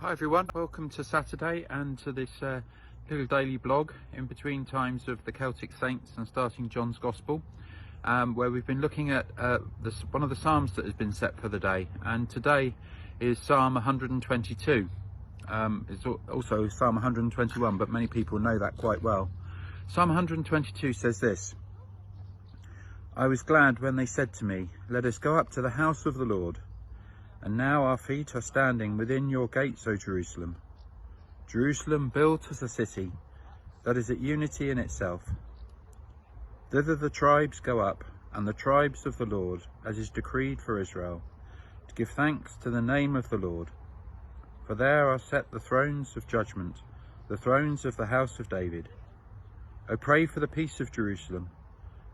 Hi everyone, welcome to Saturday and to this little daily blog in between times of the Celtic Saints and starting John's Gospel, where we've been looking at one of the Psalms that has been set for the day, and today is Psalm 122. It's also Psalm 121, but many people know that quite well. Psalm 122 says this: "I was glad when they said to me, 'Let us go up to the house of the Lord.' And now our feet are standing within your gates, O Jerusalem. Jerusalem built as a city that is at unity in itself. Thither the tribes go up, and the tribes of the Lord, as is decreed for Israel, to give thanks to the name of the Lord. For there are set the thrones of judgment, the thrones of the house of David. O pray for the peace of Jerusalem.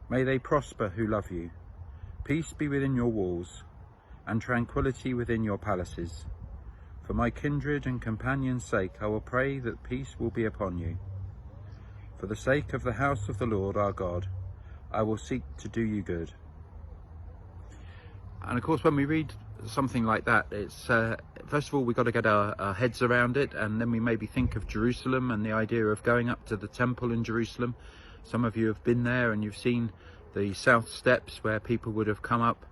May they prosper who love you. Peace be within your walls, and tranquility within your palaces. For my kindred and companions' sake, I will pray that peace will be upon you. For the sake of the house of the Lord our God, I will seek to do you good." And of course, when we read something like that, it's first of all, we've got to get our heads around it, and then we maybe think of Jerusalem and the idea of going up to the temple in Jerusalem. Some of you have been there and you've seen the south steps where people would have come up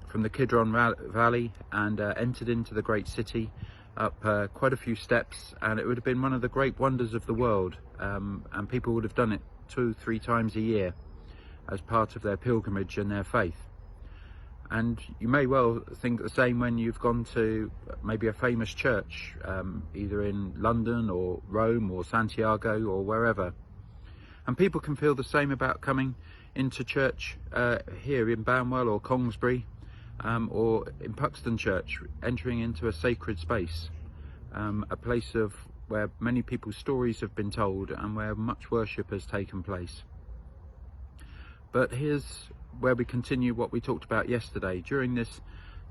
from the Kidron Valley and entered into the great city up quite a few steps, and it would have been one of the great wonders of the world, and people would have done it 2-3 times a year as part of their pilgrimage and their faith. And you may well think the same when you've gone to maybe a famous church, either in London or Rome or Santiago or wherever. And people can feel the same about coming into church here in Banwell or Kongsbury, or in Puxton Church, entering into a sacred space, a place where many people's stories have been told and where much worship has taken place. But here's where we continue what we talked about yesterday. During this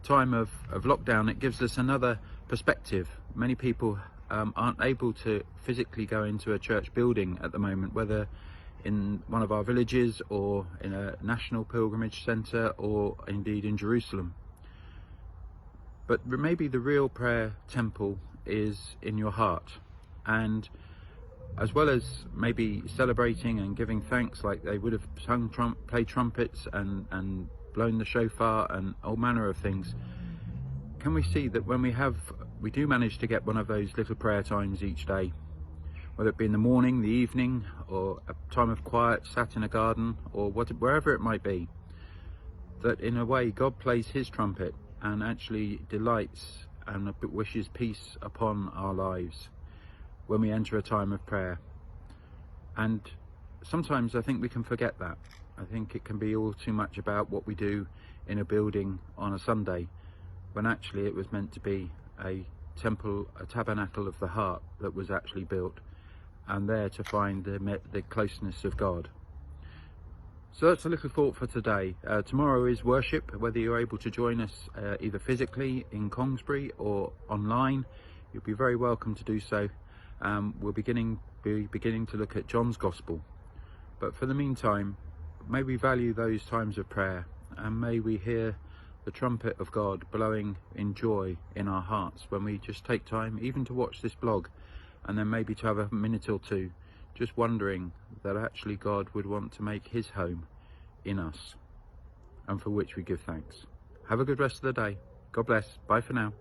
time of lockdown, it gives us another perspective. Many people aren't able to physically go into a church building at the moment, whether in one of our villages or in a national pilgrimage centre or indeed in Jerusalem. But maybe the real prayer temple is in your heart, and as well as maybe celebrating and giving thanks like they would have played trumpets and blown the shofar and all manner of things, can we see that when we do manage to get one of those little prayer times each day, whether it be in the morning, the evening, or a time of quiet, sat in a garden, or wherever it might be, that in a way God plays his trumpet and actually delights and wishes peace upon our lives when we enter a time of prayer. And sometimes I think we can forget that. I think it can be all too much about what we do in a building on a Sunday, when actually it was meant to be a temple, a tabernacle of the heart that was actually built, and there to find the closeness of God. So that's a little thought for today. Tomorrow is worship. Whether you're able to join us either physically in Kongsbury or online, you'll be very welcome to do so. We'll be beginning to look at John's Gospel. But for the meantime, may we value those times of prayer, and may we hear the trumpet of God blowing in joy in our hearts when we just take time even to watch this blog, and then maybe to have a minute or two just wondering that actually God would want to make his home in us, and for which we give thanks. Have a good rest of the day. God bless. Bye for now.